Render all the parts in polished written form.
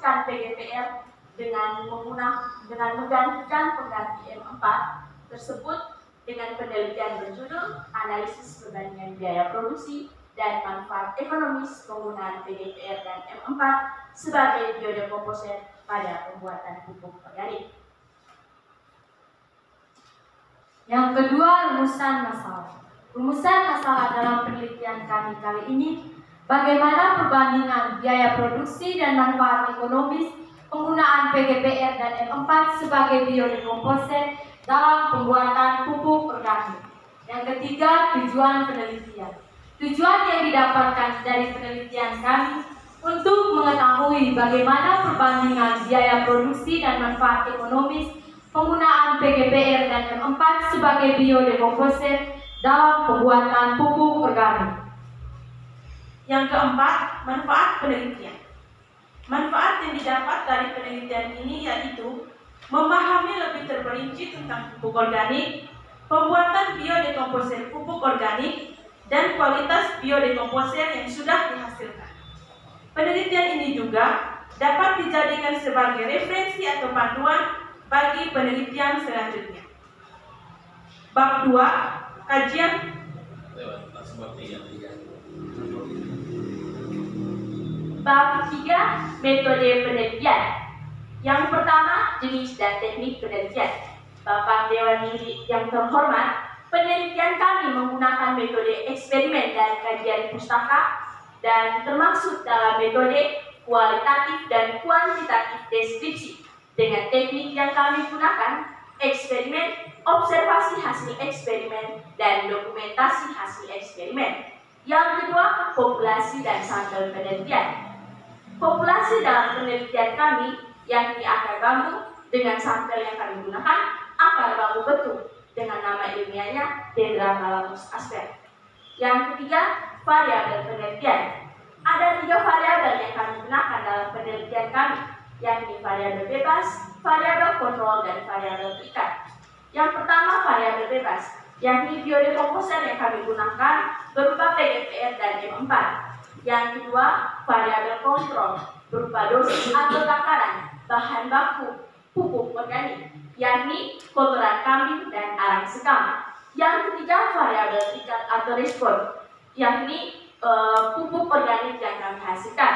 memasukkan PGPR dengan menggantikan pengganti M4 tersebut dengan penelitian berjudul analisis perbandingan biaya produksi dan manfaat ekonomis penggunaan PGPR dan M4 sebagai biodekomposer pada pembuatan pupuk organik. Yang kedua, rumusan masalah. Rumusan masalah dalam penelitian kami kali ini, bagaimana perbandingan biaya produksi dan manfaat ekonomis penggunaan PGPR dan M4 sebagai biodekomposer dalam pembuatan pupuk organik. Yang ketiga, tujuan penelitian. Tujuan yang didapatkan dari penelitian kami untuk mengetahui bagaimana perbandingan biaya produksi dan manfaat ekonomis penggunaan PGPR dan M4 sebagai biodekomposer dalam pembuatan pupuk organik. Yang keempat, manfaat penelitian. Manfaat yang didapat dari penelitian ini yaitu memahami lebih terperinci tentang pupuk organik, pembuatan biodekomposer pupuk organik, dan kualitas biodekomposer yang sudah dihasilkan. Penelitian ini juga dapat dijadikan sebagai referensi atau panduan bagi penelitian selanjutnya. Bab 2, kajian Bab 3, metode penelitian. Yang pertama, jenis dan teknik penelitian. Bapak Dewan yang terhormat, penelitian kami menggunakan metode eksperimen dan kajian pustaka dan termasuk dalam metode kualitatif dan kuantitatif deskripsi. Dengan teknik yang kami gunakan, eksperimen, observasi hasil eksperimen, dan dokumentasi hasil eksperimen. Yang kedua, populasi dan sampel penelitian. Populasi dalam penelitian kami, yakni akar bambu, dengan sampel yang kami gunakan, akar bambu betung, dengan nama ilmiahnya Dendrocalamus asper. Yang ketiga, variabel penelitian. Ada 3 variabel yang kami gunakan dalam penelitian kami, yakni variabel bebas, variabel kontrol, dan variabel terikat. Yang pertama, variabel bebas, yakni biodekomposer yang kami gunakan berupa PGPR dan M4. Yang kedua, variabel kontrol berupa dosis atau takaran bahan baku pupuk organik, yakni kotoran kambing dan arang sekam. Yang ketiga, variabel terikat atau respon, yakni pupuk organik yang kami hasilkan.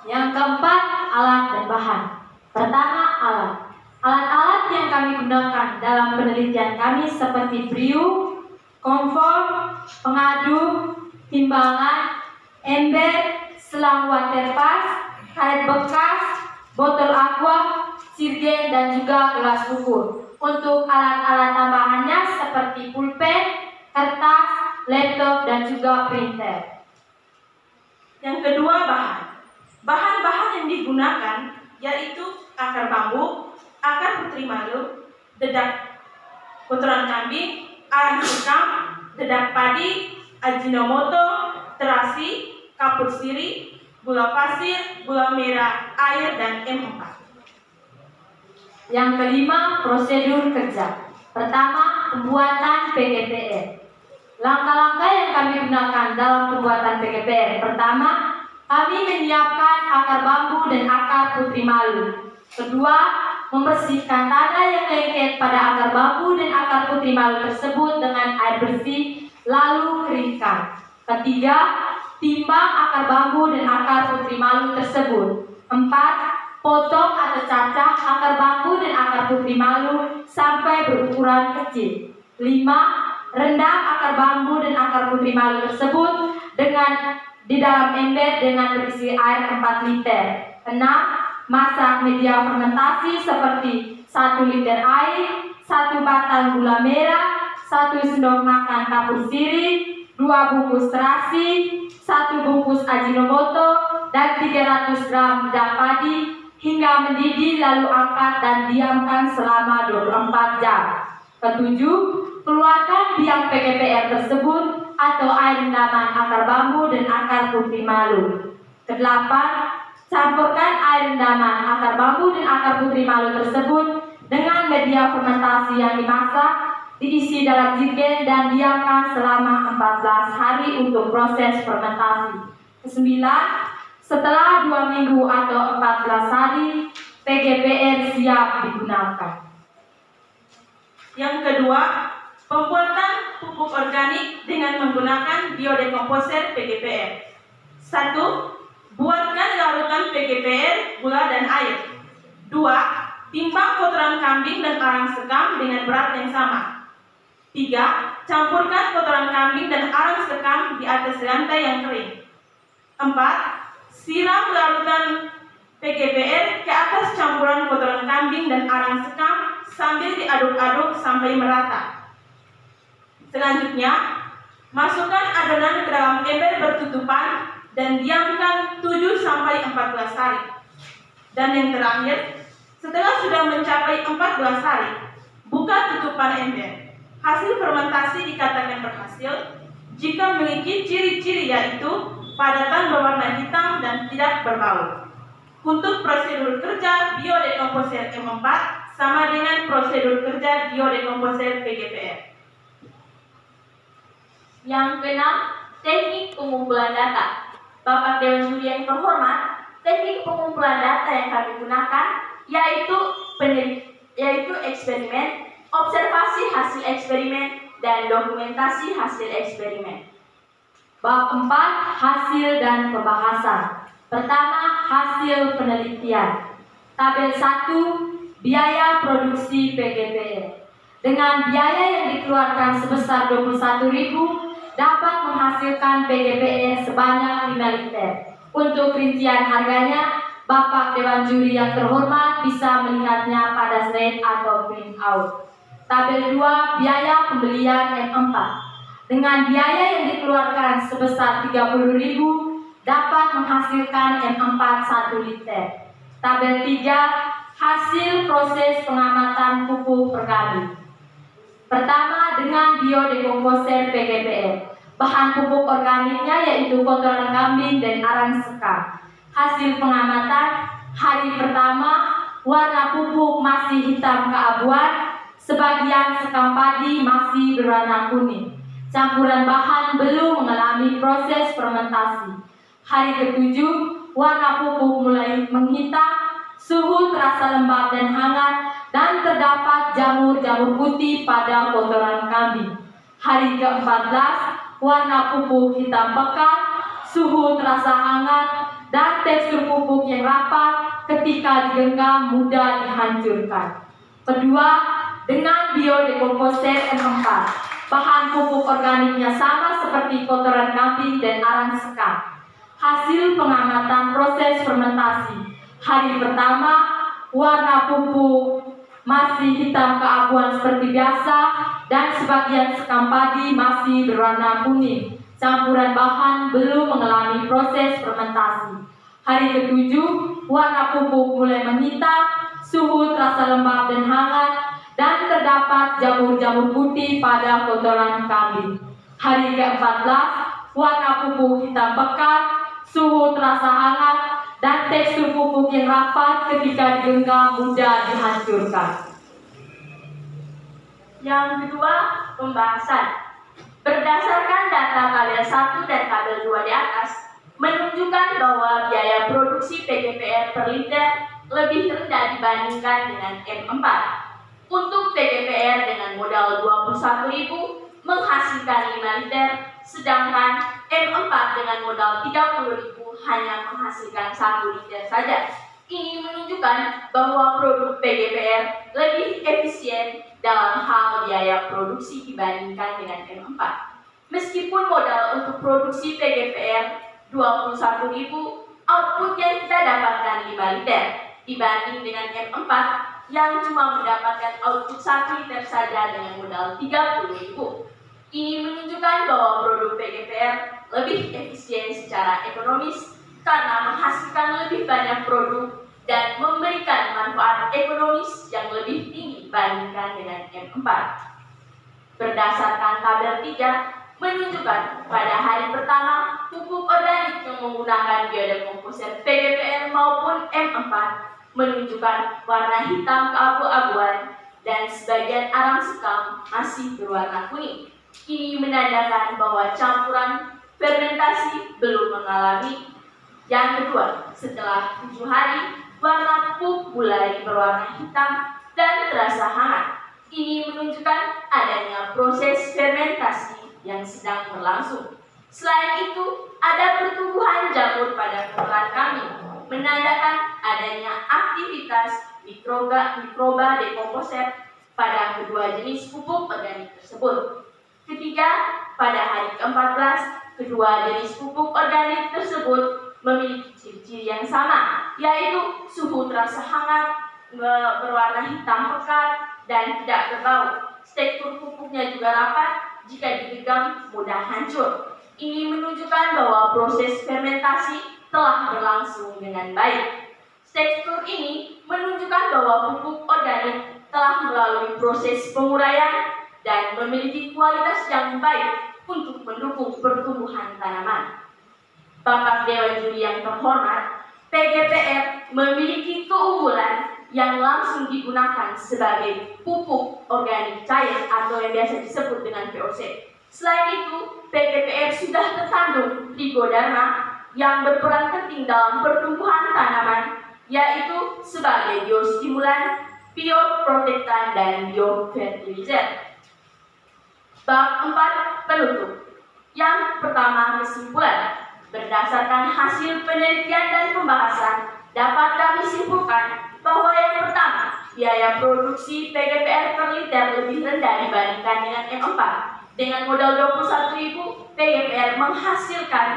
Yang keempat, alat dan bahan. Pertama, alat. Alat-alat yang kami gunakan dalam penelitian kami seperti briu, kompor, pengadu, timbangan, ember, selang waterpas, karet bekas, botol aqua, sirgen, dan juga gelas ukur. Untuk alat-alat tambahannya seperti pulpen, kertas, laptop, dan juga printer. Yang kedua, bahan. Bahan-bahan yang digunakan yaitu akar bambu, akar putri malu, dedak kotoran kambing, arang sekam, dedak padi, ajinomoto, terasi, kapur sirih, gula pasir, gula merah, air, dan M4. Yang kelima, prosedur kerja. Pertama, pembuatan PGPR. Langkah-langkah yang kami gunakan dalam pembuatan PGPR. Pertama, kami menyiapkan akar bambu dan akar putri malu. Kedua, membersihkan tanah yang lengket pada akar bambu dan akar putri malu tersebut dengan air bersih, lalu keringkan. Ketiga, timbang akar bambu dan akar putri malu tersebut. 4. Potong atau cacah akar bambu dan akar putri malu sampai berukuran kecil. 5. Rendam akar bambu dan akar putri malu tersebut di dalam ember dengan berisi air 4 liter. 6. Masak media fermentasi seperti 1 liter air, 1 batang gula merah, 1 sendok makan kapur sirih, 2 bungkus terasi, 1 bungkus ajinomoto, dan 300 gram dedak padi hingga mendidih, lalu angkat dan diamkan selama 24 jam. Ketujuh, keluarkan biang PGPR tersebut atau air rendaman akar bambu dan akar putri malu. Kedelapan, campurkan air rendaman akar bambu dan akar putri malu tersebut dengan media fermentasi yang dimasak, diisi dalam jerigen dan diamkan selama 14 hari untuk proses fermentasi. Kesembilan, Setelah 2 minggu atau 14 hari, PGPR siap digunakan. Yang kedua, pembuatan pupuk organik dengan menggunakan biodekomposer PGPR. 1. Buatkan larutan PGPR, gula dan air. 2. Timbang kotoran kambing dan arang sekam dengan berat yang sama. 3. Campurkan kotoran kambing dan arang sekam di atas lantai yang kering. 4. Siram larutan PGPR ke atas campuran kotoran kambing dan arang sekam sambil diaduk-aduk sampai merata. Selanjutnya, masukkan adonan ke dalam ember bertutupan dan diamkan 7-14 hari. Dan yang terakhir, setelah sudah mencapai 14 hari, buka tutupan ember. Hasil fermentasi dikatakan berhasil jika memiliki ciri-ciri yaitu padatan berwarna hitam dan tidak berbau. Untuk prosedur kerja biodekomposer M4 sama dengan prosedur kerja biodekomposer PGPR. Yang keenam, teknik pengumpulan data. Bapak Dewan Juri yang terhormat, teknik pengumpulan data yang kami gunakan yaitu eksperimen, observasi hasil eksperimen, dan dokumentasi hasil eksperimen. Bab 4, hasil dan pembahasan. Pertama, hasil penelitian. Tabel 1, biaya produksi PGPR. Dengan biaya yang dikeluarkan sebesar 21.000 dapat menghasilkan PGPR sebanyak 5 liter. Untuk rincian harganya, Bapak Dewan Juri yang terhormat bisa melihatnya pada slide atau print out. Tabel 2, biaya pembelian M4. Dengan biaya yang dikeluarkan sebesar 30.000 dapat menghasilkan M4 1 liter. Tabel 3, hasil proses pengamatan pupuk organik. Pertama, dengan biodekomposer PGPR. Bahan pupuk organiknya yaitu kotoran kambing dan arang sekam. Hasil pengamatan, hari pertama, warna pupuk masih hitam keabuan, sebagian sekam padi masih berwarna kuning. Campuran bahan belum mengalami proses fermentasi. Hari ke-7, warna pupuk mulai menghitam, suhu terasa lembab dan hangat, dan terdapat jamur-jamur putih pada kotoran kambing. Hari ke-14, warna pupuk hitam pekat, suhu terasa hangat, dan tekstur pupuk yang rapat ketika digenggam mudah dihancurkan. Kedua, dengan biodekomposer M4. Bahan pupuk organiknya sama seperti kotoran kambing dan arang sekam. Hasil pengamatan proses fermentasi. Hari pertama, warna pupuk masih hitam keabuan seperti biasa dan sebagian sekam padi masih berwarna kuning. Campuran bahan belum mengalami proses fermentasi. Hari ke-7, warna pupuk mulai menghitam, suhu terasa lembab dan hangat, dan terdapat jamur-jamur putih pada kotoran kambing. Hari ke-14, warna pupuk hitam pekat, suhu terasa hangat, dan tekstur pupuk yang rapat ketika digenggam mudah dihancurkan. Yang kedua, pembahasan. Berdasarkan data tabel 1 dan tabel 2 di atas, menunjukkan bahwa biaya produksi PGPR per liter lebih rendah dibandingkan dengan M4. Untuk PGPR dengan modal 21.000 menghasilkan 5 liter, sedangkan M4 dengan modal 30.000 hanya menghasilkan 1 liter saja. Ini menunjukkan bahwa produk PGPR lebih efisien dalam hal biaya produksi dibandingkan dengan M4. Meskipun modal untuk produksi PGPR 21.000, output yang kita dapatkan 5 liter dibanding dengan M4 yang cuma mendapatkan output 1 liter saja dengan modal 30.000. Ini menunjukkan bahwa produk PGPR lebih efisien secara ekonomis karena menghasilkan lebih banyak produk dan memberikan manfaat ekonomis yang lebih tinggi dibandingkan dengan M4. Berdasarkan tabel 3 menunjukkan pada hari pertama pupuk organik yang menggunakan biodekomposer PGPR maupun M4 menunjukkan warna hitam keabu-abuan dan sebagian arang sekam masih berwarna kuning. Ini menandakan bahwa campuran fermentasi belum mengalami Yang kedua, setelah 7 hari, warna pupuk mulai berwarna hitam dan terasa hangat. Ini menunjukkan adanya proses fermentasi yang sedang berlangsung. Selain itu, ada pertumbuhan jamur pada kotoran kami, menandakan adanya aktivitas mikroba dekomposer pada kedua jenis pupuk organik tersebut. Ketiga, pada hari ke-14, kedua jenis pupuk organik tersebut memiliki ciri-ciri yang sama, yaitu suhu terasa hangat, berwarna hitam pekat, dan tidak berbau. Tekstur pupuknya juga rapat, jika digenggam mudah hancur. Ini menunjukkan bahwa proses fermentasi telah berlangsung dengan baik. Tekstur ini menunjukkan bahwa pupuk organik telah melalui proses penguraian dan memiliki kualitas yang baik untuk mendukung pertumbuhan tanaman. Bapak Dewan Juri yang terhormat, PGPR memiliki keunggulan yang langsung digunakan sebagai pupuk organik cair atau yang biasa disebut dengan VOC. Selain itu, PGPR sudah terkandung trichodarma yang berperan penting dalam pertumbuhan tanaman, yaitu sebagai biostimulan, bioprotektan, dan biofertilizer. Bab 4 penutup. Yang pertama, kesimpulan. Berdasarkan hasil penelitian dan pembahasan, dapat kami simpulkan bahwa yang pertama, biaya produksi PGPR per liter lebih rendah dibandingkan dengan M4. Dengan modal 21.000, PGPR menghasilkan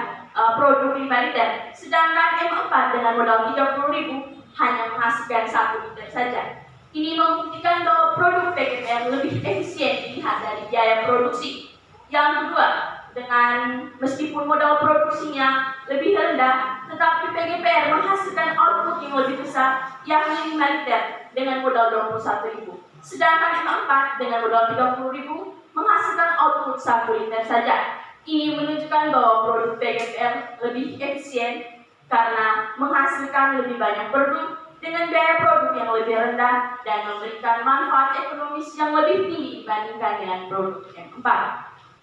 produk 5 liter, sedangkan M4 dengan modal 30.000 hanya menghasilkan 1 liter saja. Ini membuktikan bahwa produk PGPR lebih efisien dilihat dari biaya produksi. Yang kedua, dengan meskipun modal produksinya lebih rendah, tetapi PGPR menghasilkan output yang lebih besar, yakni 5 liter dengan modal 21.000. Sedangkan M4 dengan modal 30.000 menghasilkan output 1 liter saja. Ini menunjukkan bahwa produk PGPR lebih efisien karena menghasilkan lebih banyak produk dengan biaya produk yang lebih rendah dan memberikan manfaat ekonomis yang lebih tinggi dibandingkan dengan produk M4.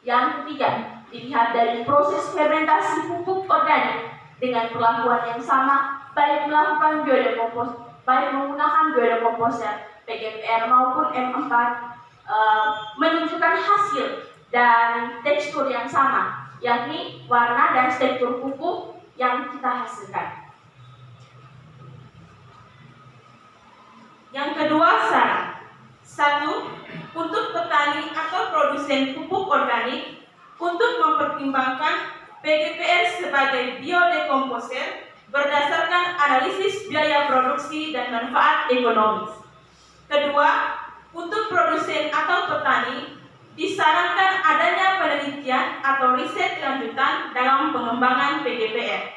Yang ketiga, dilihat dari proses fermentasi pupuk organik dengan perlakuan yang sama, baik menggunakan biodekomposer PGPR maupun M4 menunjukkan hasil dan tekstur yang sama, yakni warna dan tekstur pupuk yang kita hasilkan. Yang kedua, saran. 1. Untuk petani atau produsen pupuk organik untuk mempertimbangkan PGPR sebagai biodekomposer berdasarkan analisis biaya produksi dan manfaat ekonomis. Kedua, untuk produsen atau petani disarankan adanya penelitian atau riset lanjutan dalam pengembangan PGPR.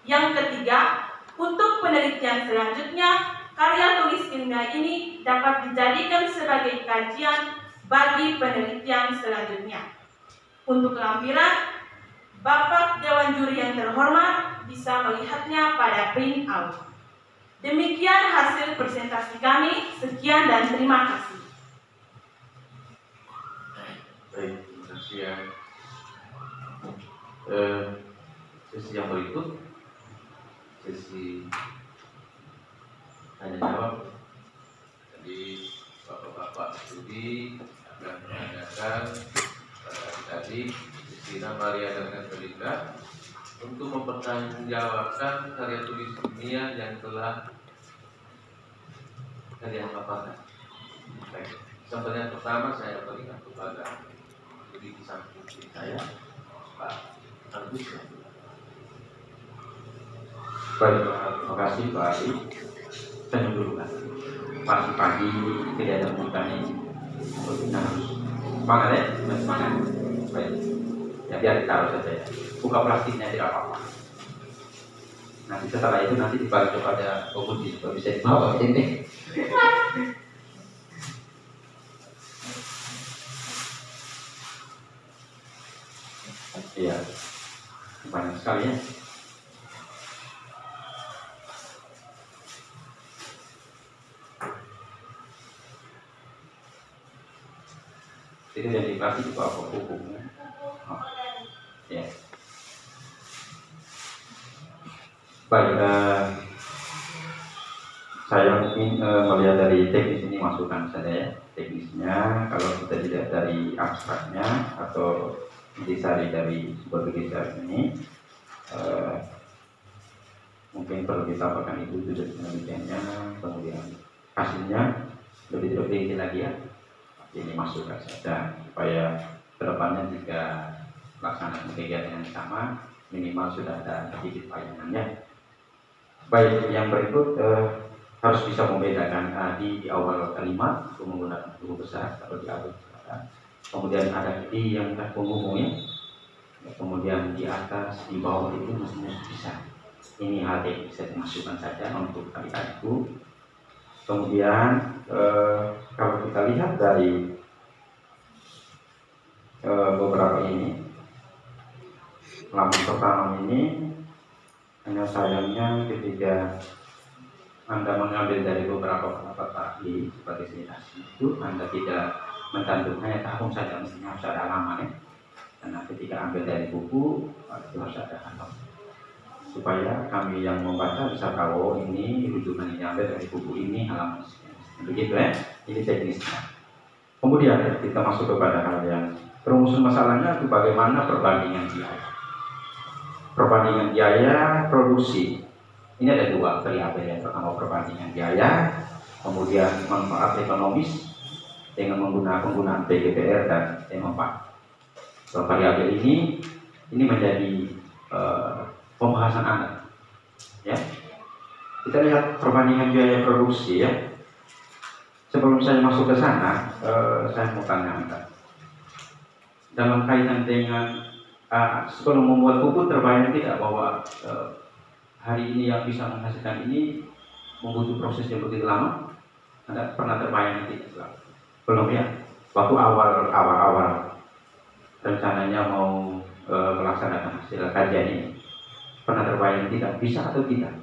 Yang ketiga, untuk penelitian selanjutnya, karya tulis ilmiah ini dapat dijadikan sebagai kajian bagi penelitian selanjutnya. Untuk lampiran, Bapak Dewan Juri yang terhormat bisa melihatnya pada print out. Demikian hasil presentasi kami. Sekian dan terima kasih. Baik, terima kasih ya. Sesi yang berikut, sesi tanya jawab. Jadi bapak-bapak studi akan menanyakan tadi Sina Maria dan Belinda untuk mempertanggungjawabkan karya tulis ilmiah yang telah kalian paparkan. Baik, pertanyaan pertama saya berikan kepada di samping saya, Pak Agus. Baik, terima kasih Pak Adi. Saya dulu kan, pagi-pagi tidak ada mukanya, kita harus semangat ya, semangat. Baik, ya biar ditaruh saja ya. Buka plastiknya tidak apa-apa. Nanti setelah itu nanti dibagi kepada penguji, kalau bisa dibawa ke sini. Iya, banyak sekali ya. Itu yang dikasih juga apa hukumnya? Oh. Ya. Baik, saya mungkin melihat dari teknis ini masukan saja ya. Teknisnya kalau kita lihat dari abstraknya atau intisari dari sebuah tulisan ini, mungkin perlu ditambahkan itu penelitiannya, kemudian hasilnya lebih detail lagi ya. Ini masukan saja supaya kedepannya jika melaksanakan kegiatan yang sama minimal sudah ada sedikit bayangannya. Baik, yang berikut harus bisa membedakan di awal kalimat untuk menggunakan huruf besar atau di awal kata. Kemudian ada di yang penghubungnya, kemudian di atas, di bawah itu mestinya bisa. Ini hal yang bisa dimasukkan saja untuk adik-adikku. Kemudian kalau kita lihat dari beberapa ini, halaman pertama ini, hanya sayangnya ketika Anda mengambil dari beberapa pendapat ahli sebagai sinetasi itu, Anda tidak mencantumkannya tahun saja, mestinya harus ada halaman ya. Karena ketika ambil dari buku itu harus ada halaman, supaya kami yang membaca bisa tahu ini rujukan yang diambil dari buku ini halaman begitu ya. Ini teknisnya. Kemudian kita masuk kepada hal yang perumusan masalahnya itu bagaimana perbandingan biaya. Perbandingan biaya produksi. Ini ada dua variabel, yang pertama perbandingan biaya, kemudian manfaat ekonomis dengan menggunakan penggunaan PGPR dan M4. Dua variabel ini menjadi pembahasan Anda. Ya, kita lihat perbandingan biaya produksi ya. Sebelum saya masuk ke sana, saya mau tanya Anda. Dalam kaitan dengan sebelum membuat buku terbayang tidak bahwa hari ini yang bisa menghasilkan ini membutuhkan proses yang begitu lama? Anda pernah terbayang tidak? Belum ya? Waktu awal rencananya mau melaksanakan hasil kajian ini, pernah terbayang tidak bisa atau tidak?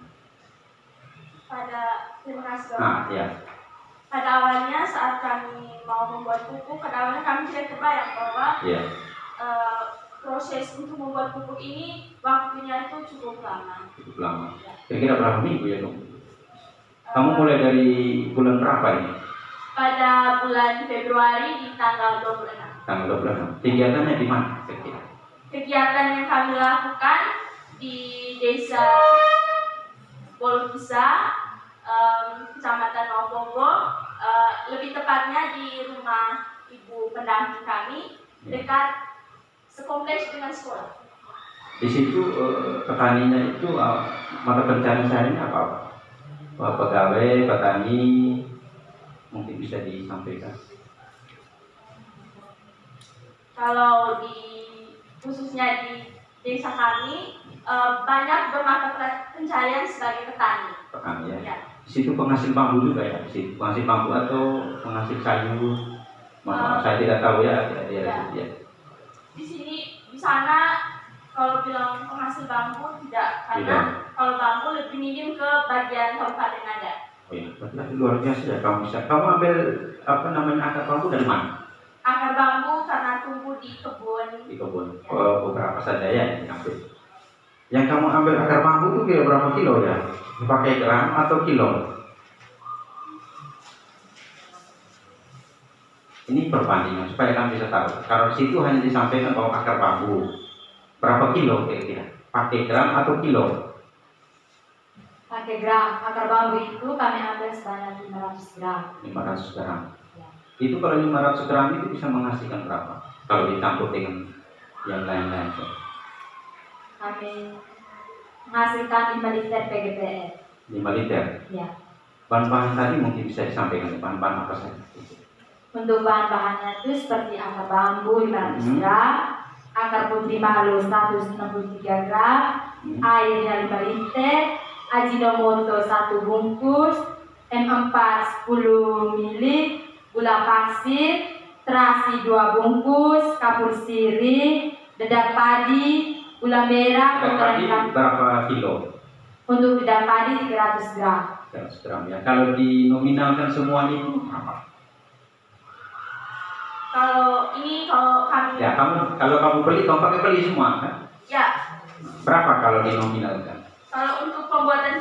Terima kasih. Ya. Pada awalnya saat kami mau membuat buku, pada awalnya kami tidak terbayang bahwa proses untuk membuat buku ini waktunya itu cukup lama. Cukup lama. Kira-kira berapa minggu ya dong? Kamu mulai dari bulan berapa ini? Pada bulan Februari di tanggal 26. Tanggal 26. Kegiatannya di mana? Kegiatan yang kami lakukan di desa Bolokisa, Kecamatan Opongo, lebih tepatnya di rumah ibu pendamping kami, dekat sekompleks dengan sekolah. Di situ petaninya itu mata pencarian seharinya apa? Pegawai, petani, mungkin bisa disampaikan. Kalau khususnya di desa kami banyak bermata pencarian sebagai petani. Petani ya. Ya. Di situ penghasil bambu juga ya. Di situ penghasil bambu atau penghasil sayur. Saya tidak tahu ya. Di sini, di sana kalau bilang penghasil bambu tidak, karena kalau bambu lebih minim ke bagian Kabupaten Ngada. Oh iya, berarti luar biasa ya kamu ambil akar bambu dari mana? Akar bambu karena tumbuh di kebun. Di kebun. Beberapa saja ya yang diambil. Yang kamu ambil akar bambu itu kira berapa kilo ya? Dipakai gram atau kilo? Ini perbandingan supaya kami bisa tahu. Kalau situ hanya disampaikan bahwa akar bambu berapa kilo kira-kira? Pakai gram atau kilo? Pakai gram. Akar bambu itu kami ambil sebanyak 500 gram. 500 gram. Ya. Itu kalau 500 gram itu bisa menghasilkan berapa? Kalau dicampur dengan yang lain-lain. Kami menghasilkan 5 liter PGPR. 5 liter. Ya. Bahan-bahan tadi mungkin bisa disampaikan. Bahan-bahan apa saja? Untuk bahan-bahannya itu seperti akar bambu 500 gram, akar putri malu 163 gram, airnya 5 liter, Ajinomoto 1 bungkus, M4 10 ml, gula pasir, terasi 2 bungkus, kapur sirih, dedak padi, gula merah, Dedak padi berapa kilo? Untuk dedak padi 300 gram. 300 gram ya. Kalau dinominalkan semua itu berapa? Kalau kami Ya, kalau kamu beli, kamu pakai beli semua kan? ya, Berapa kalau dinominalkan? kalau untuk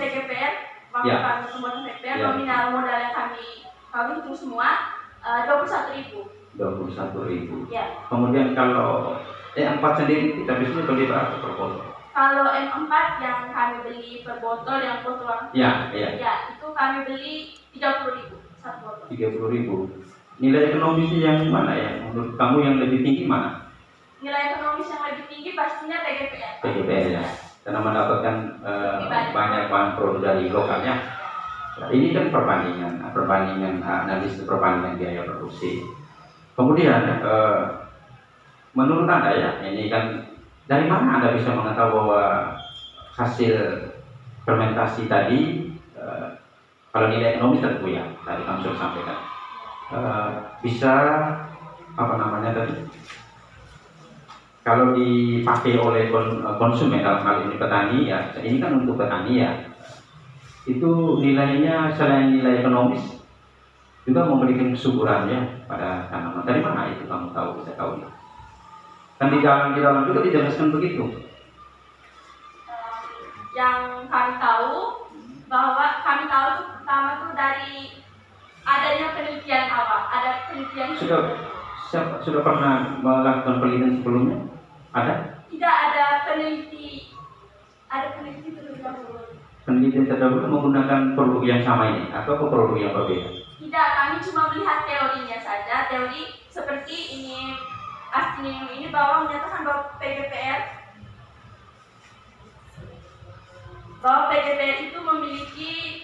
PGPR, waktu Ya. kami pembuatan PGPR, Ya. nominal modal yang kami hitung semua 21.000. 21.000. Ya. Kemudian kalau E4 sendiri kita biasanya beli berapa per botol? Kalau M4 yang kami beli per botol yang botolan, Ya, itu kami beli 30.000 satu botol. 30.000. Nilai ekonomisnya yang mana ya? Menurut kamu yang lebih tinggi mana? Nilai ekonomis yang lebih tinggi pastinya PGPR. PGPR ya, karena mendapatkan banyak bahan produk dari lokalnya. Nah, ini kan perbandingan analisis perbandingan biaya produksi. Kemudian menurut Anda ya, ini kan dari mana Anda bisa mengetahui bahwa hasil fermentasi tadi kalau nilai ekonomis tentu ya, tadi kamu sudah sampaikan bisa apa namanya tadi? Kalau dipakai oleh konsumen dalam hal ini petani ya, ini kan untuk petani ya, itu nilainya selain nilai ekonomis juga memberikan kesuburannya pada tanaman. Dari mana itu kamu tahu, bisa tahu? Kan di dalam juga dijelaskan begitu. Yang kami tahu bahwa kami tahu itu pertama tuh dari adanya penelitian awal, ada penelitian Sudah pernah melakukan penelitian sebelumnya? Ada? Tidak ada peneliti terlebih dahulu. Penelitian terdahulu menggunakan produk yang sama ini atau produk yang berbeda? Tidak, kami cuma melihat teorinya saja. Teori seperti ini, Astinium ini bahwa menyatakan bahwa PGPR itu memiliki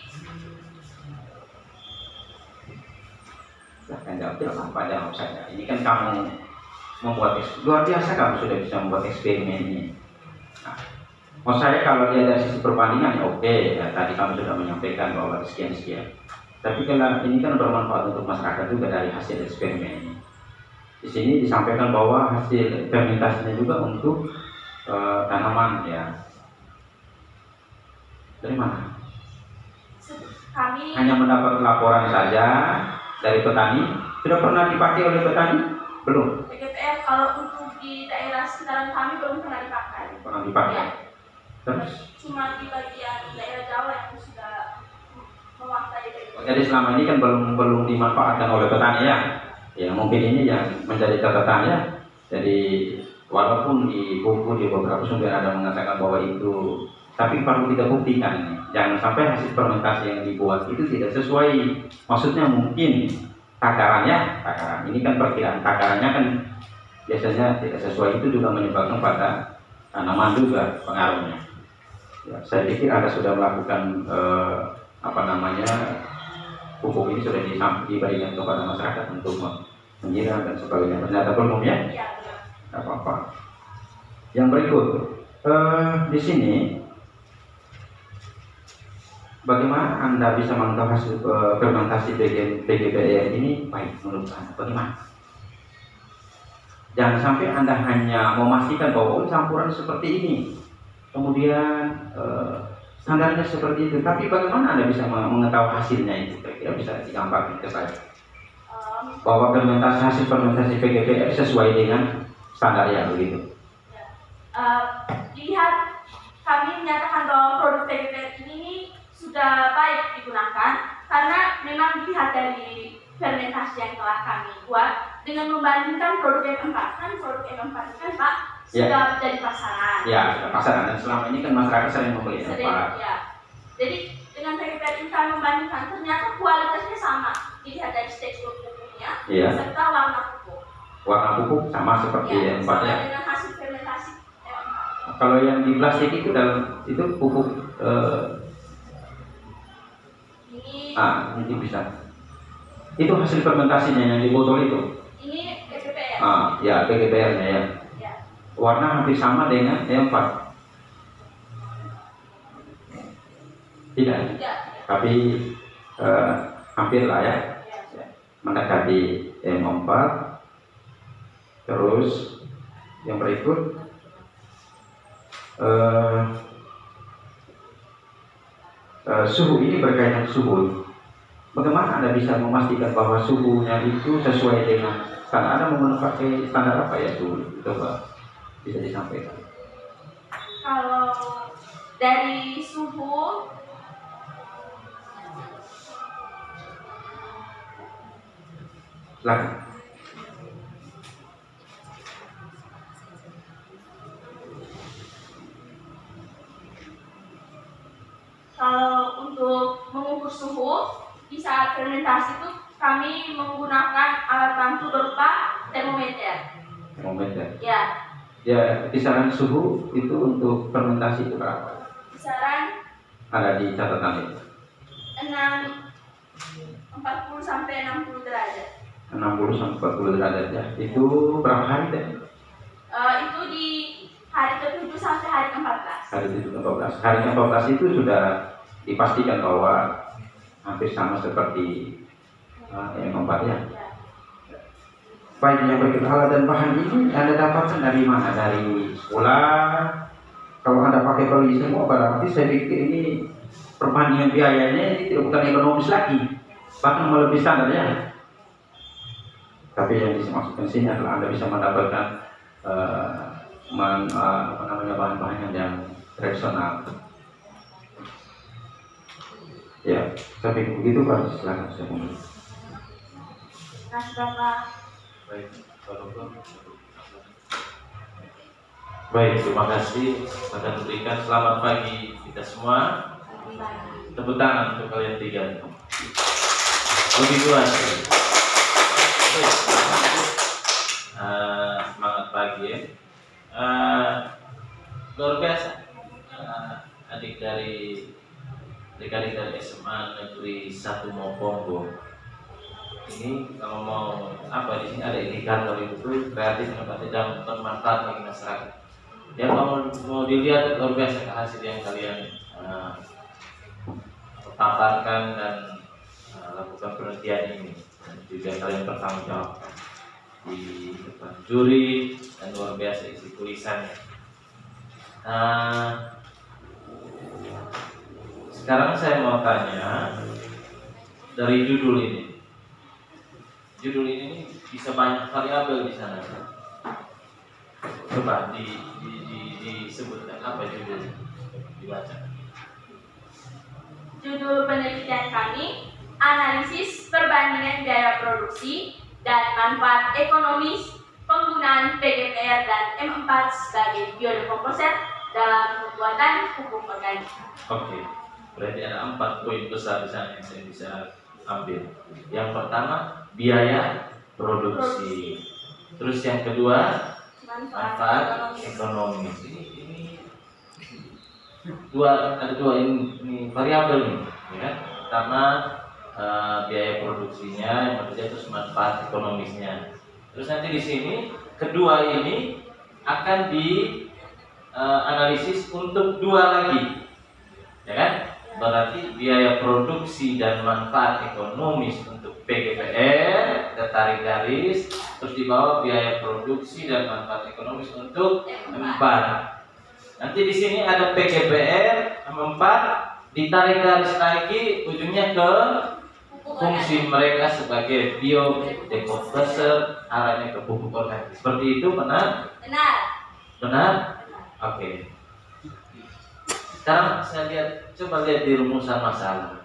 Silahkan jawab, tidak apa-apa, jawab saja. Ini kan kamu membuat luar biasa, kamu sudah bisa membuat eksperimen ini. Nah, mau saya kalau dia dari sisi perbandingan ya oke, ya tadi kamu sudah menyampaikan bahwa sekian. Tapi kalau ini kan bermanfaat untuk masyarakat juga dari hasil eksperimen ini. Di sini disampaikan bahwa hasil fermentasinya juga untuk tanaman ya. Dari mana? kami Hanya mendapat laporan saja dari petani. Sudah pernah dipakai oleh petani? Belum. PGPR kalau untuk di daerah sekitaran kami belum pernah dipakai. Pernah dipakai. Ya. Terus? Cuma di bagian daerah Jawa yang sudah menguasai PGPR. Jadi selama ini kan belum dimanfaatkan oleh petani ya. Ya mungkin ini yang menjadi catatan ya. Jadi walaupun di buku di beberapa sumber ada mengatakan bahwa itu, tapi perlu kita buktikan ini. Jangan sampai hasil fermentasi yang dibuat itu tidak sesuai. Maksudnya mungkin takaran ini kan perkiraan takarannya kan biasanya tidak sesuai, itu juga menyebabkan pada tanaman juga pengaruhnya. Ya, saya pikir Anda sudah melakukan pupuk ini sudah diberikan kepada masyarakat untuk menyiram dan sebagainya. Ternyata belum ya? Iya, benar. Tidak apa-apa. Yang berikut di sini, bagaimana Anda bisa mengetahui hasil fermentasi PGPR ini baik menurut Anda? Bagaimana? Jangan sampai Anda hanya memastikan bahwa campuran seperti ini, kemudian standarnya seperti itu, tapi bagaimana Anda bisa mengetahui hasilnya itu? Kira-kira bisa digambarkan ke saya bahwa hasil fermentasi PGPR sesuai dengan standar ya begitu. Lihat, kami menyatakan bahwa produk PGPR ini sudah baik digunakan karena memang dilihat dari fermentasi yang telah kami buat dengan membandingkan produk M4. Kan produk M4 kan Pak sudah menjadi pasaran. Ya, sudah pasaran, dan selama ini kan masyarakat sering membeli M4. Ya. Jadi dengan PGPR ini kami membandingkan, ternyata kualitasnya sama. Dilihat dari tekstur pupuknya serta warna pupuk. Warna pupuk sama seperti M4 sama ya. dengan hasil fermentasi M4. Kalau yang di plastik itu pupuk ini bisa. Itu hasil fermentasinya yang di botol itu. Ini PGPR. Ya PGPR-nya ya. Warna hampir sama dengan M4. Tidak. Tapi hampir lah ya. Mendekati M4. Terus yang berikut suhu ini berkaitan suhu. Bagaimana Anda bisa memastikan bahwa suhunya itu sesuai dengan standar? Anda memakai standar apa ya suhu? Coba bisa disampaikan. Kalau dari suhu Silakan. Kalau untuk mengukur suhu di saat fermentasi itu kami menggunakan alat bantu berupa termometer. Termometer. Ya, Ya, kisaran suhu itu untuk fermentasi itu berapa? kisaran Ada di catatan itu. 40 sampai 60 derajat. 60 sampai 40 derajat ya. Itu berapa hari teh? Itu di hari ke-7 sampai hari ke-14. Hari ke-14. Hari ke-14 itu sudah dipastikan bahwa hampir sama seperti yang 4 ya. Ya. Baik, yang berikut alat dan bahan ini Anda dapatkan dari mana? Dari sekolah? Kalau Anda pakai beli semua berarti saya pikir ini perbandingan biayanya ini tidak bukan ekonomis lagi, bahkan lebih standar ya. Tapi yang dimaksudkan sini adalah Anda bisa mendapatkan bahan-bahan yang tradisional. Ya, tapi begitu Pak, silakan saya mulai. Mas Bapak. Baik, baik, terima kasih. Saya berikan selamat pagi kita semua. Tepuk tangan untuk kalian tiga. Begitu aja. Semangat pagi ya. Luar biasa. Adik-adik dari SMA Negeri 1 Mopongo. Ini kalau mau apa di sini ada indikator itu kreatif dan bermanfaat bagi masyarakat. Ya mau dilihat luar biasa hasil yang kalian paparkan dan lakukan penelitian ini, dan juga kalian bertanggung jawab di depan juri dan luar biasa isi tulisannya. Sekarang saya mau tanya dari judul ini. Judul ini bisa banyak variabel di sana. Coba disebutkan apa judulnya? Dibaca. Judul penelitian kami, analisis perbandingan biaya produksi dan manfaat ekonomis penggunaan PGPR dan M4 sebagai biodekomposer dalam pembuatan pupuk organik. Oke, berarti ada 4 poin besar di sana yang saya bisa ambil. Yang pertama, biaya produksi. Terus yang kedua, manfaat ekonomi. Ini ada dua ini variabel nih, ya. Pertama biaya produksinya, yang kedua terus manfaat ekonomisnya. Terus nanti di sini kedua ini akan dianalisis untuk 2 lagi, ya kan? Berarti biaya produksi dan manfaat ekonomis untuk PGPR, kita tarik garis, terus di bawah biaya produksi dan manfaat ekonomis untuk M4. Nanti di sini ada PGPR M4, ditarik garis lagi, ujungnya ke fungsi mereka sebagai biodekomposer, arahnya ke pupuk organik. Seperti itu, benar? Benar. Benar? Oke. Sekarang saya coba lihat di rumusan masalah.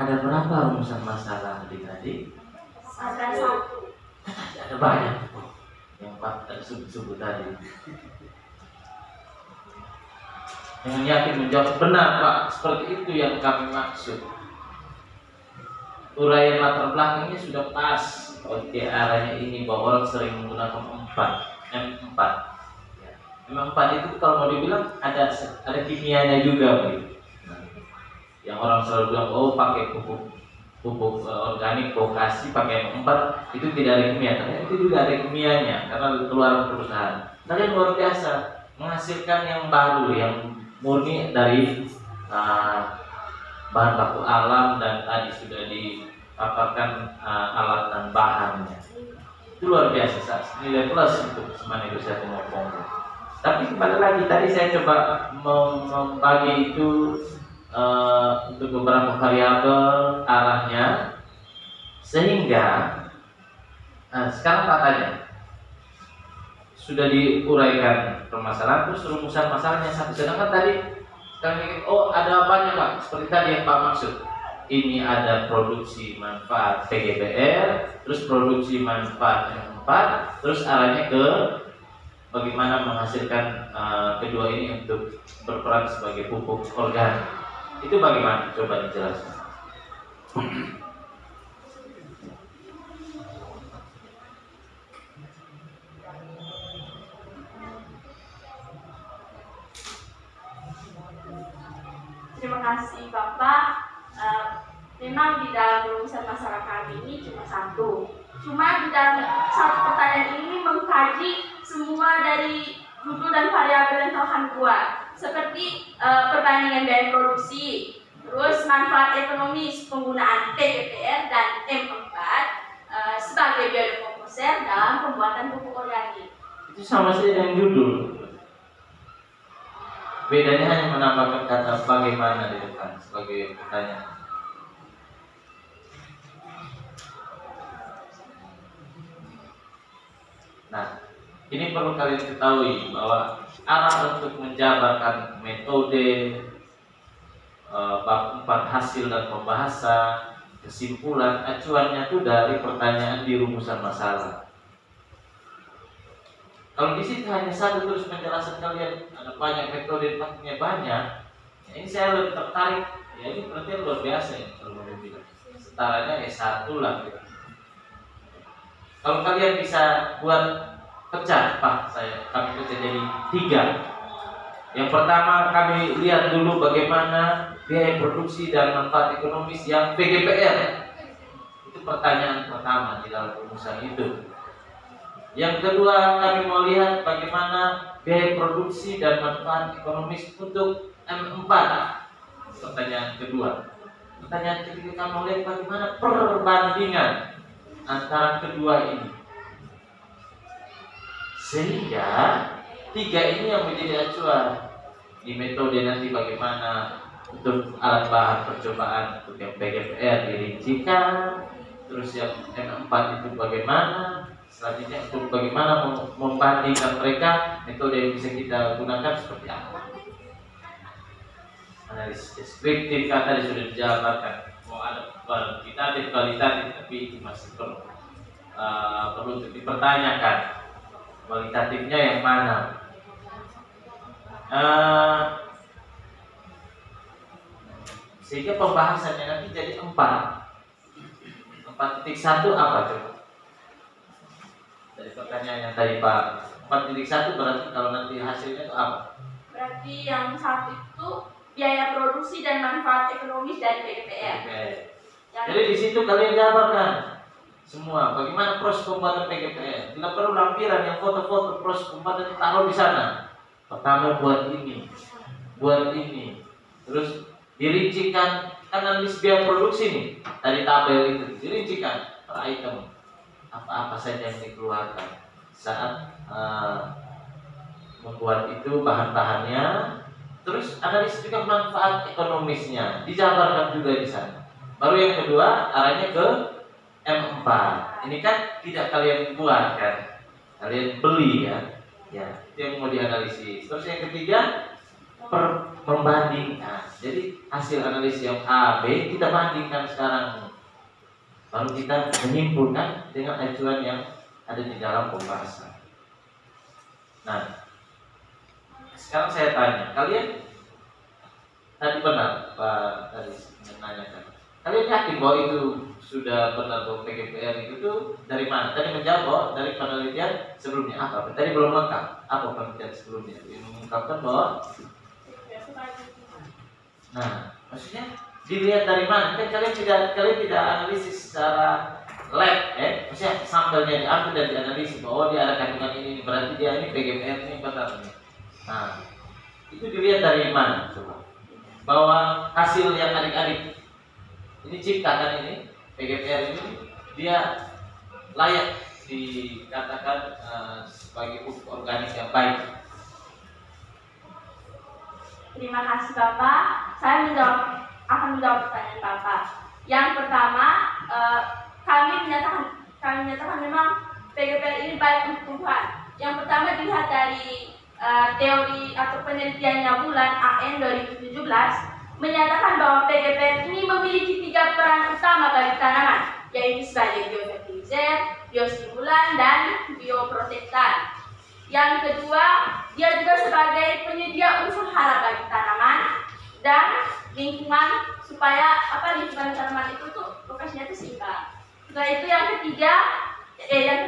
Ada berapa rumusan masalah adik-adik? Ada 1. Ada banyak. Yang Pak tadi sebut tadi. Dengan yakin menjawab benar Pak, seperti itu yang kami maksud. Uraian latar belakangnya sudah pas. Oke, arahnya ini bahwa orang sering menggunakan M4. Ya. M4 itu kalau mau dibilang ada kimianya juga begitu. Nah, yang orang selalu bilang pakai pupuk organik vokasi pakai M4 itu tidak ada kimia, ternyata itu juga ada kimianya karena keluaran perusahaan. Kalian luar biasa menghasilkan yang baru, yang murni dari bahan baku alam dan tadi sudah dipaparkan alat dan bahannya. Itu luar biasa, nilai plus untuk SMA Negeri 1 Mopongo. Tapi kembali lagi tadi saya coba membagi itu untuk beberapa variabel arahnya, sehingga sekarang katanya sudah diuraikan permasalahan terus rumusan masalahnya satu. Sedangkan tadi Kami, oh ada banyak Pak, seperti tadi yang Pak maksud. Ini ada produksi manfaat PGPR, terus produksi manfaat M4, terus arahnya ke bagaimana menghasilkan kedua ini untuk berperan sebagai pupuk organik. Itu bagaimana? Coba dijelaskan. Terima kasih Bapak. Memang di dalam rumusan masalah kami ini cuma satu. Cuma di dalam satu pertanyaan ini mengkaji semua dari judul dan variabel yang Tuhan buat. Seperti perbandingan biaya produksi, terus manfaat ekonomis penggunaan PGPR dan M4 sebagai biodekomposer dalam pembuatan pupuk organik. Itu sama saja dengan judul. Bedanya hanya menambahkan kata bagaimana di depan sebagai pertanyaan. Nah, ini perlu kalian ketahui bahwa arah untuk menjabarkan metode bab 4 hasil dan pembahasan, kesimpulan, acuannya itu dari pertanyaan di rumusan masalah. Kalau di situ hanya satu terus penjelasan kalian ada banyak metode pakainya banyak, ya ini saya lebih tertarik. Ya ini berarti luar biasa ya kalau mau bilang. Setaranya S1 lah. Gitu. Kalau kalian bisa buat pecah, Pak, kami pecah jadi 3. Yang pertama kami lihat dulu bagaimana biaya produksi dan manfaat ekonomis yang PGPR. Itu pertanyaan pertama di dalam rumusan itu. Yang kedua kami mau lihat bagaimana biaya produksi dan manfaat ekonomis untuk M4. Pertanyaan kedua. Pertanyaan ketiga kami mau lihat bagaimana perbandingan antara kedua ini. Sehingga 3 ini yang menjadi acuan di metode nanti bagaimana untuk alat bahan percobaan untuk yang PGPR dirincikan, terus yang M4 itu bagaimana, selanjutnya untuk bagaimana membandingkan mereka, metode yang bisa kita gunakan seperti apa. Analisis deskriptif kan tadi sudah dijabarkan. Mau ada kuantitatif, kualitatif, tapi itu masih perlu untuk dipertanyakan. Kualitatifnya yang mana? Sehingga pembahasannya nanti jadi 4. 4.1 apa coba? Dari pertanyaan yang tadi Pak, 4.1 berarti kalau nanti hasilnya itu apa? Berarti yang satu itu biaya produksi dan manfaat ekonomis dari PGPR. Jadi di situ kalian jabarkan semua bagaimana proses pembuatan PGPR. Bila perlu lampiran yang foto-foto proses pembuatan taruh di sana. Pertama buat ini, terus dirincikan kan analis biaya produksi nih. Tadi tabel itu dirincikan per item apa-apa saja yang dikeluarkan saat membuat itu bahan-bahannya. Terus analis juga manfaat ekonomisnya dijabarkan juga di sana. Baru yang kedua arahnya ke M4. Ini kan tidak kalian buat kan, kalian beli ya. Ya, itu yang mau dianalisis. Terus yang ketiga membandingkan. Jadi hasil analisis yang A, B kita bandingkan sekarang. Lalu kita menyimpulkan dengan acuan yang ada di dalam pembahasan. Nah, sekarang saya tanya, kalian tadi benar Pak tadi menanyakan. Kalian yakin bahwa itu sudah benar bahwa PGPR itu tuh dari mana? Tadi menjawab dari penelitian sebelumnya apa? Tadi belum lengkap. Apa penelitian sebelumnya? Yang mengungkapkan bahwa nah, maksudnya dilihat dari mana? Kan kalian tidak analisis secara lab, maksudnya sampelnya diambil dan dianalisis bahwa dia ada kandungan ini berarti dia ini PGPR ini benar. Nah, itu dilihat dari mana? Coba. Bahwa hasil yang adik-adik ini ciptakan ini PGPR ini dia layak dikatakan sebagai pupuk organik yang baik. Terima kasih Bapak. Saya akan menjawab pertanyaan Bapak. Yang pertama, kami menyatakan memang PGPR ini baik untuk tumbuhan. Yang pertama dilihat dari teori atau penelitiannya bulan AN 2017 menyatakan bahwa PGPR ini memiliki 3 peran utama bagi tanaman, yaitu sebagai biofertilizer, biostimulan, dan bioprotektan. Yang kedua, dia juga sebagai penyedia unsur hara bagi tanaman dan lingkungan, supaya lingkungan tanaman itu tuh lokasinya itu seimbang. Setelah itu yang ketiga, yang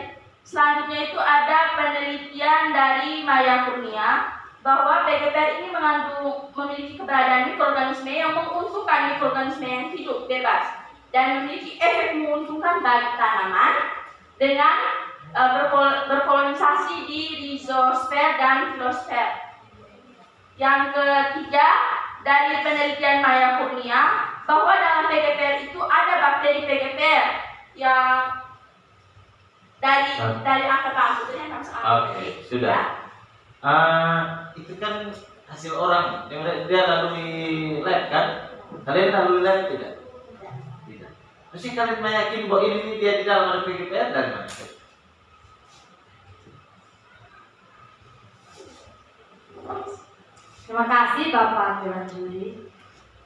selanjutnya itu ada penelitian dari Maya Kurnia bahwa PGPR ini memiliki keberadaan mikroorganisme yang menguntungkan mikroorganisme yang hidup bebas dan memiliki efek menguntungkan bagi tanaman dengan berkolonisasi di rhizosfer dan filosfer. Yang ketiga, dari penelitian Maya Kurnia bahwa dalam PGPR itu ada bakteri PGPR yang dari akar bambu. Oke, sudah. Itu kan hasil orang yang dia lalui lab kan? Kalian lalui lab tidak? Tidak. Mesti kalian meyakini bahwa ini dia di dalam ada PGPR dari mana? Terima kasih Bapak Dewan Juri.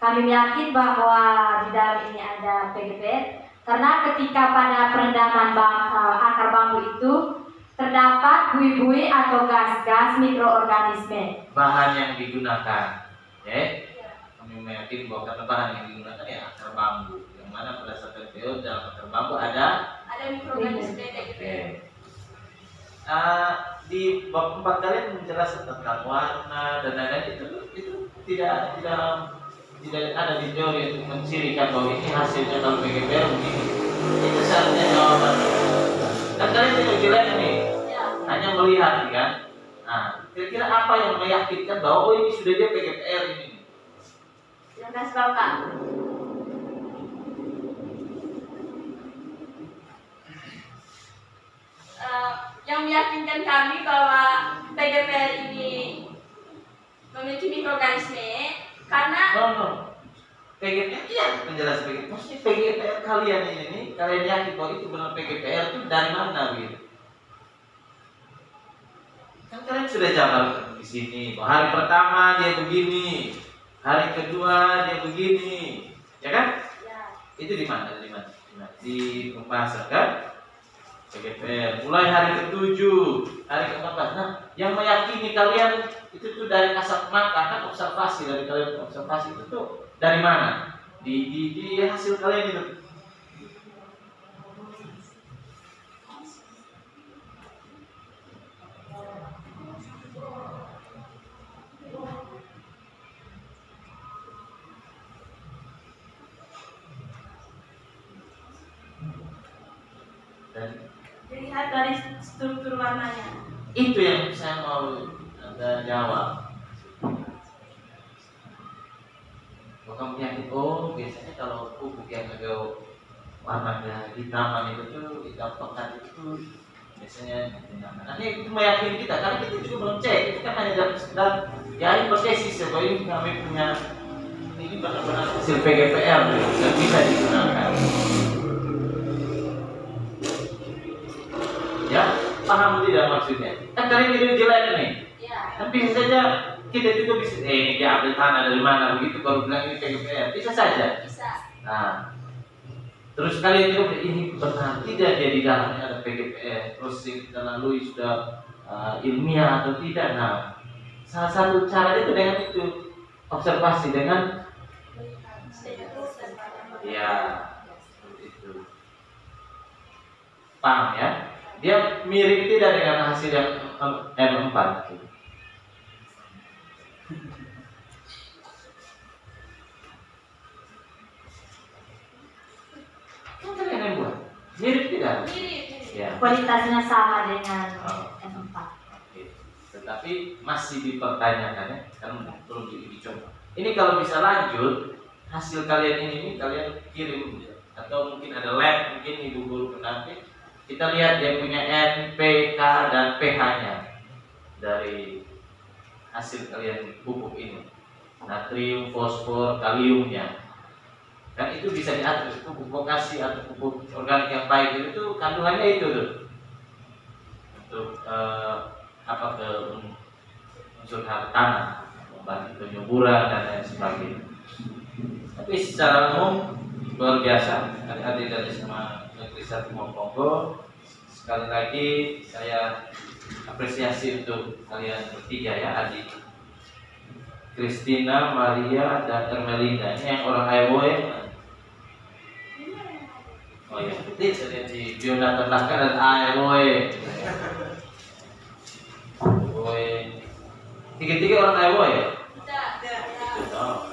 Kami yakin bahwa di dalam ini ada PGPR karena ketika pada perendaman akar bambu itu terdapat buih-buih atau gas-gas mikroorganisme. Bahan yang digunakan, kami meyakini bahwa karena bahan yang digunakan ya akar bambu, yang mana berdasarkan teori dalam akar bambu ada mikroorganisme PGPR. Di bab 4 kalian menjelaskan tentang warna dan lain-lain itu tidak ada di teori untuk mencirikan bahwa ini hasilnya kalau PGPR begini. Itu seharusnya jawaban. Dan kalian tidak jelek nih, hanya melihat kan. Nah, kira-kira apa yang meyakinkan bahwa ini sudah dia PGPR ini? Terima kasih Bapak. Yang meyakinkan kami bahwa PGPR ini memiliki mikroorganisme karena PGPR iya penjelasan PGPR. Maksudnya PGPR kalian ini kalian yakin bahwa itu benar PGPR itu dari mana gitu? Kan kalian sudah jawab di sini bahwa hari pertama dia begini, hari kedua dia begini, ya kan? ya, Itu di mana? Di pembahasan kan? PGPR mulai hari ke-7, hari ke-14. Nah, yang meyakini kalian itu tuh dari kasat mata kan, observasi dari kalian observasi itu tuh dari mana? Di hasil kalian itu. Dan Dilihat dari struktur warnanya. itu yang saya mau Anda jawab. Kamu yakin, biasanya kalau pupuk yang agak warnanya hitaman itu tuh hitam pekat itu biasanya nanti itu meyakini kita karena kita juga belum cek, itu kan hanya dalam sekedar ya hipotesis ya bahwa ini kami punya ini benar-benar hasil PGPR dan bisa digunakan. Ya, paham tidak maksudnya? Kan kalian tidak jelek nih. Tapi bisa saja kita juga bisa ini dia ambil tanah dari mana begitu baru bilang ini PGPR. Bisa saja. bisa. Nah, terus kalian juga ini benar tidak dia di dalamnya ada PGPR. Proses yang kita lalui sudah ilmiah atau tidak. Nah, salah satu cara itu dengan itu observasi dengan ya itu paham ya. Dia mirip tidak dengan hasil yang M4 gitu. Kalian yang buat mirip tidak? Mirip. Ya. Kualitasnya sama dengan M4. Oke. Tetapi masih dipertanyakan ya, karena belum dicoba. Ini kalau bisa lanjut hasil kalian ini kalian kirim atau mungkin ada lab mungkin ibu guru nanti kita lihat dia punya N, P, K dan pH-nya dari hasil kalian pupuk ini, natrium, fosfor, kaliumnya. Kan itu bisa diatur pupuk vokasi atau pupuk organik yang baik itu kandungannya itu tuh untuk unsur hak tanah, membantu penyuburan dan lain sebagainya. Tapi secara umum luar biasa adik-adik dari SMA Negeri 1 Monggo. Sekali lagi saya apresiasi untuk kalian bertiga ya, adik Christina, Maria, dan Ermelinda. Ini yang orang IWE. Oh ya, betul. Jadi di Biona Ternaka dan IWE. Tiga-tiga orang IWE ya? Oh,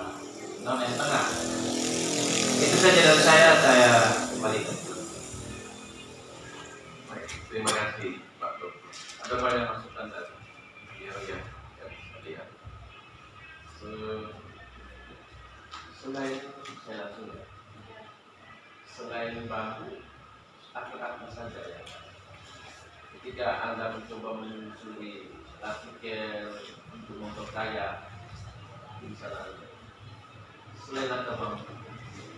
non yang tengah. Itu saja dari saya kembalikan. Baik, terima kasih Pak Dok. Ada banyak masukan dari ya, lihat. Selain saya langsung ya. Selain bambu, apa saja ya? Ketika Anda mencoba menyusuri artikel untuk memperkaya misalnya, selain apa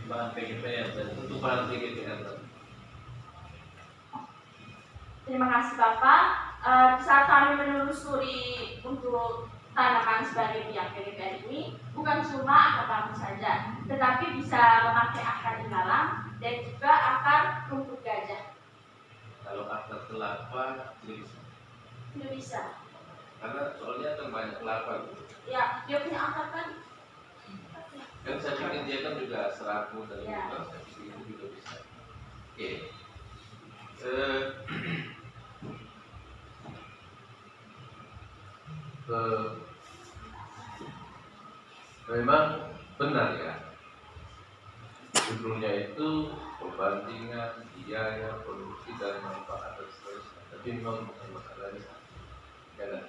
bahan PGPR dan untuk bahan PGPR. Terima kasih Bapak. Saat kami menelusuri untuk tanaman sebagai biang PGPR ini, bukan cuma akar bambu saja, tetapi bisa memakai akar ilalang dan juga akar rumput gajah. Kalau akar kelapa tidak bisa, Tidak bisa. karena soalnya kan banyak kelapa gitu. Ya, dia punya akar kan? Kan saya pikir dia kan juga serapu dan Ya. juga saya pikir itu juga bisa. Oke. Memang benar ya, judulnya itu perbandingan biaya produksi dan manfaat dan seterusnya. Tapi memang bukan masalahnya jangan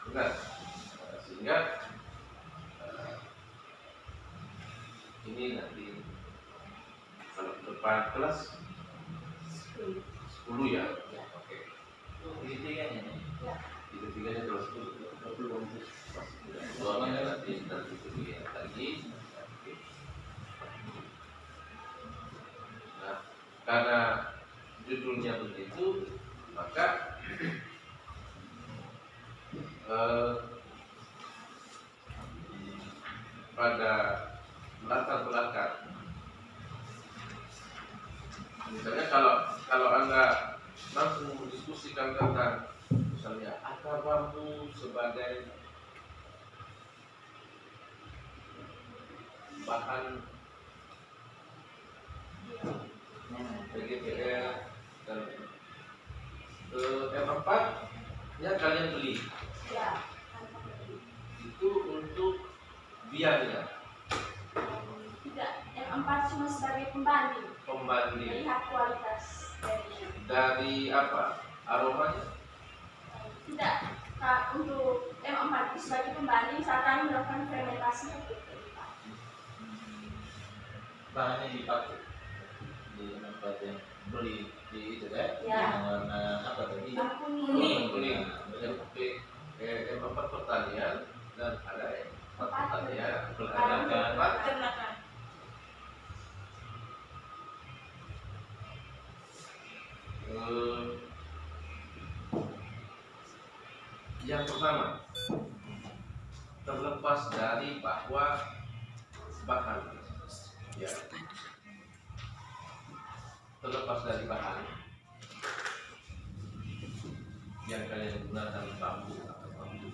benar. Sehingga ini nanti kalau depan kelas 10 ya. Oke. Tiga-tiganya nih. Tiga-tiganya terus 10. Soalnya nanti itu lagi. Nah, karena judulnya begitu, maka pada latar belakang, misalnya kalau Anda langsung mendiskusikan tentang misalnya akar bambu sebagai bahan PGPR dan M4 yang kalian beli Ya. itu untuk biarnya Tidak, yang 4 cuma sebagai pembanding, pembanding melihat kualitas darinya. dari apa aromanya. Tidak, Kak, untuk M4 itu sebagai pembanding saat kami melakukan fermentasi. Bahannya dipakai di tempat yang beli di itu kan? Ya. Yang warna apa tadi? Kuning. Kuning. M4 pertanian dan ada M4 pertanian Peternakan. Yang pertama, terlepas dari bahwa bahan, ya, terlepas dari bahan yang kalian gunakan bambu atau bambu,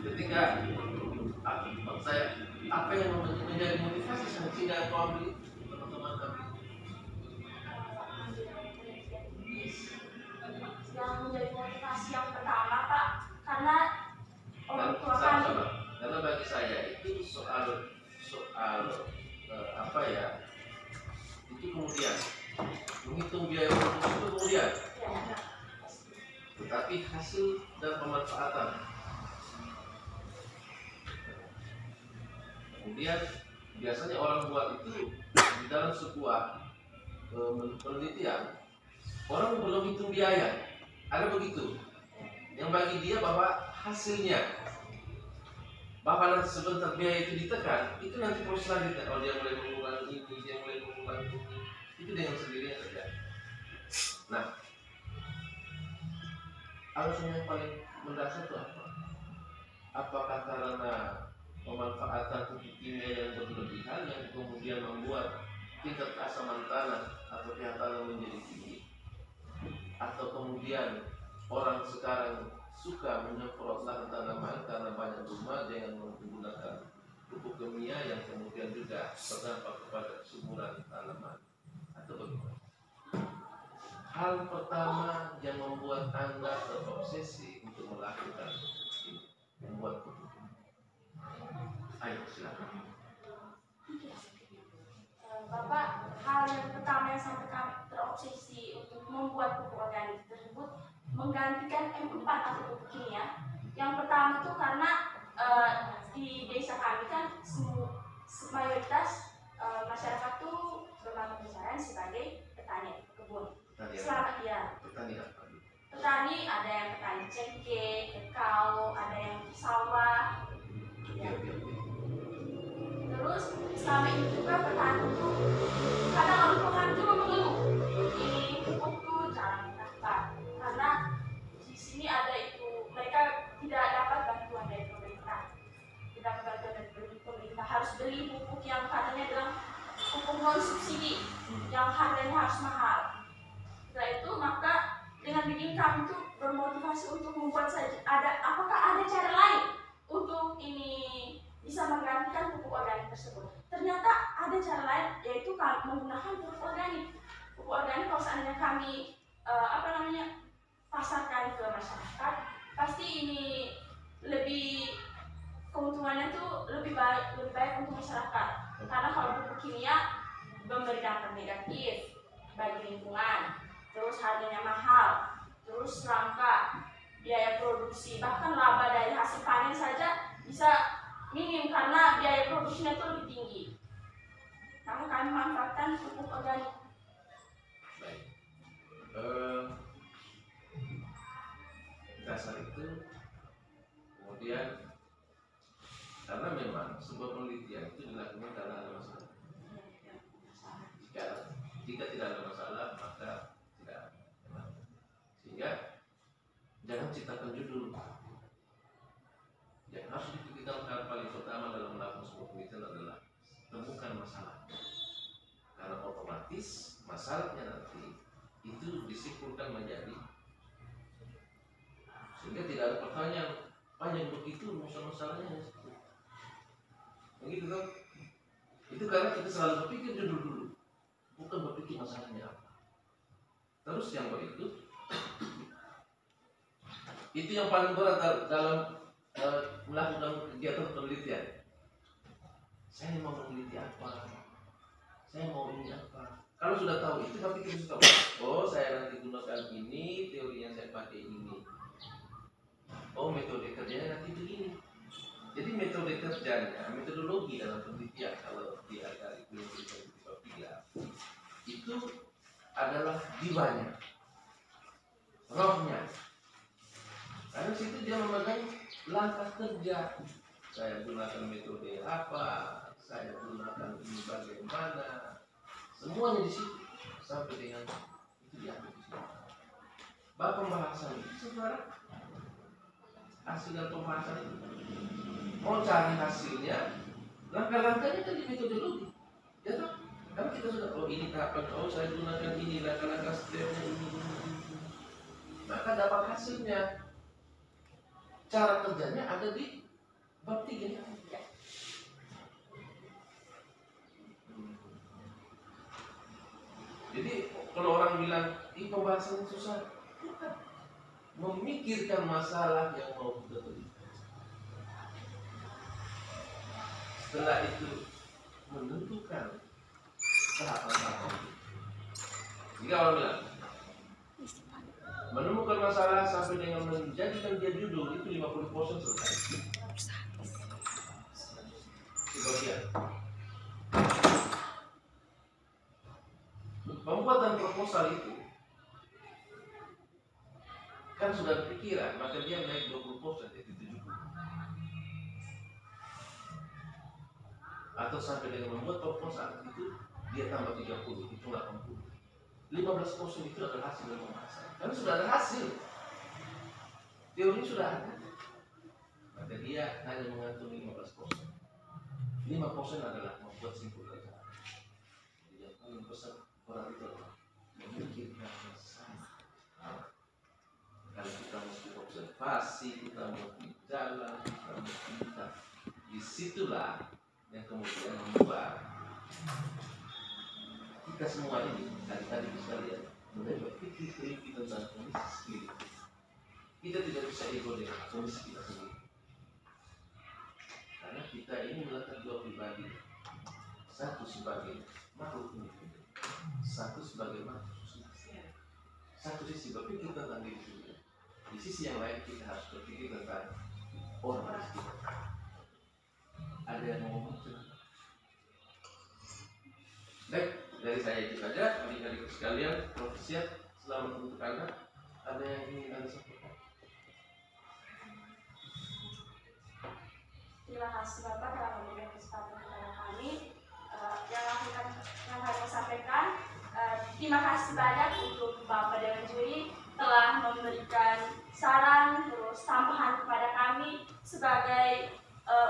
ketika maksud saya apa yang menjadi motivasi sehingga kau ambil teman-teman kami? Yang menjadi motivasi yang pertama, Pak, karena orang tua kami. Sama-sama. Karena bagi saya itu soal apa ya? Itu kemudian menghitung biaya produksi itu kemudian, Ya. tetapi hasil dan pemanfaatan. Kemudian biasanya orang buat itu di dalam sebuah penelitian, orang belum hitung biaya, ada begitu. Yang bagi dia bahwa hasilnya, bahwa nanti sebentar biaya itu ditekan, itu nanti proses selanjutnya. Oh, dia mulai mengurangi ini, dia mulai mengurangi ini, itu dengan sendirinya terjadi. Nah, alasan yang paling mendasar itu apa? Apakah karena pemanfaatan pupuk kimia yang berlebihan yang kemudian membuat tingkat keasaman tanah atau pH tanah menjadi tinggi, atau kemudian orang sekarang suka menyemprot lahan tanaman karena banyak rumah dengan menggunakan pupuk kimia yang kemudian juga berdampak kepada kesuburan tanaman, atau bagaimana? Hal pertama yang membuat Anda terobsesi untuk melakukan ini, membuat pupuk. Ayo silakan. Bapak, hal yang pertama yang sampai kami terobsesi untuk membuat pupuk organik tersebut menggantikan M4 atau pupuk kimia. Yang pertama tuh karena di desa kami kan mayoritas masyarakat tuh bermata pencaharian sebagai petani kebun. Selama dia petani, ada yang petani cengkeh, kakao, ada yang sawah. Ya. Terus selama ini juga petani itu kadang orang petani juga mengeluh ini pupuk tuh jarang dapat karena di sini ada itu mereka tidak dapat bantuan dari pemerintah, tidak dapat bantuan dari pemerintah, harus beli pupuk yang katanya adalah pupuk non subsidi yang harganya harus mahal. Setelah itu maka dengan bikin kami itu bermotivasi untuk membuat saja apakah ada cara lain untuk ini bisa menggantikan pupuk organik tersebut. Ternyata ada cara lain, yaitu menggunakan pupuk organik. Pupuk organik kalau seandainya kami pasarkan ke masyarakat, pasti ini lebih keuntungannya tuh lebih baik untuk masyarakat. Karena kalau pupuk kimia memberi dampak negatif bagi lingkungan, terus harganya mahal, terus langka, biaya produksi, bahkan laba dari hasil panen saja bisa minim karena biaya produksinya itu lebih tinggi. Namun kami manfaatkan pupuk organik. Baik. Dasar itu kemudian karena memang sebuah penelitian itu dilakukan karena ada masalah. Jika tidak ada masalah maka tidak ada. Sehingga jangan ciptakan judul. Yang harus dipikirkan hal paling pertama dalam melakukan sebuah penelitian adalah temukan masalah. Karena otomatis masalahnya nanti itu disimpulkan menjadi, sehingga tidak ada pertanyaan panjang begitu masalahnya. Begitu kan? Itu karena kita selalu berpikir judul dulu, bukan berpikir masalahnya apa. Terus yang berikut, itu yang paling berat dalam melakukan kegiatan penelitian. Saya mau meneliti apa? Saya mau ini apa? Kalau sudah tahu itu, tapi kita sudah tahu. Oh, saya nanti gunakan ini, teorinya saya pakai ini. Oh, metode kerjanya nanti begini. Jadi metode kerjanya, metodologi dalam penelitian kalau di agak itu adalah jiwanya, rohnya. Karena situ dia memegang langkah kerja. Saya gunakan metode apa, saya gunakan ini bagaimana, semuanya di situ sampai dengan itu diambil di situ. Bab pembahasan itu sebenarnya hasil dan pembahasan itu mau cari hasilnya, langkah-langkahnya kan di metodologi, ya kan? Karena kita sudah ini kapan, saya gunakan ini langkah-langkah stepnya ini, maka dapat hasilnya. Cara kerjanya ada di bab 3. Jadi kalau orang bilang ini pembahasan susah, bukan. Memikirkan masalah yang mau kita tuliskan. Setelah itu menentukan tahapan-tahapan. Jika orang bilang menemukan masalah sampai dengan menjadikan dia judul itu 50% selesai. Sebagian. Pembuatan proposal itu kan sudah pikiran, maka dia naik 20% jadi 70. Atau sampai dengan membuat proposal itu dia tambah 30, itu 80. 15% itu adalah hasil dari pembahasan. Karena sudah ada hasil. Teori sudah ada. Maka dia hanya mengatur 15%. 5% adalah membuat simpul kerja. Jadi yang paling besar orang itu adalah memikirkan masalah. Kalau kita mesti observasi, kita mesti jalan, kita mesti disitulah yang kemudian membuat kita semua ini adik-adik sekalian mulai berpikir kritis tentang kondisi sendiri. Kita tidak bisa ego dengan kondisi kita sendiri. Karena kita ini meletak dua pribadi, satu sebagai makhluk individu, satu sebagai makhluk sosial. Satu sisi berpikir tentang diri sendiri, di sisi yang lain kita harus berpikir tentang orang di sekitar. Ada yang mau ngomong? Baik, dari saya itu saja, adik-adik sekalian, profesiat, selamat untuk Anda. Ada yang ingin Anda sampaikan? Terima kasih Bapak telah memberikan kesempatan kepada kami. Yang kami sampaikan, terima kasih banyak untuk Bapak Dewan Juri telah memberikan saran terus tambahan kepada kami sebagai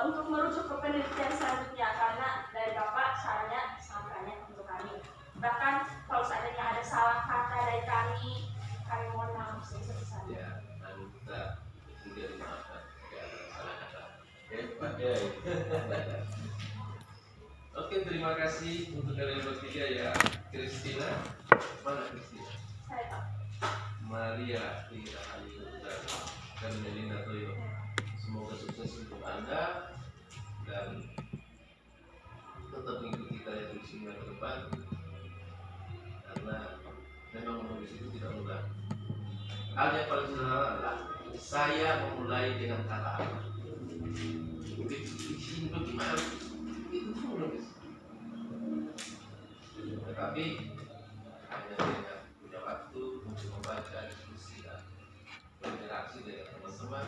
untuk merujuk ke penelitian selanjutnya, karena dari Bapak sarannya sangat banyak untuk kami. Bahkan kalau seandainya ada salah kata dari kami mohon maaf sebesar-besarnya. Ya, dan kita tidak dimaafkan jika ada salah kata. Oke, terima kasih untuk kalian bertiga ya. Kristina, mana Kristina? Saya Pak. Maria, Rita, Ali, dan Melinda Toyo. Semoga sukses untuk Anda dan tetap mengikuti karya tulisnya ke depan, karena memang menulis itu tidak mudah. Hal yang paling sederhana adalah saya memulai dengan kata apa. Ini bagaimana? Itu menulis. Tetapi hanya dengan punya waktu untuk membaca, diskusi dan berinteraksi dengan teman-teman,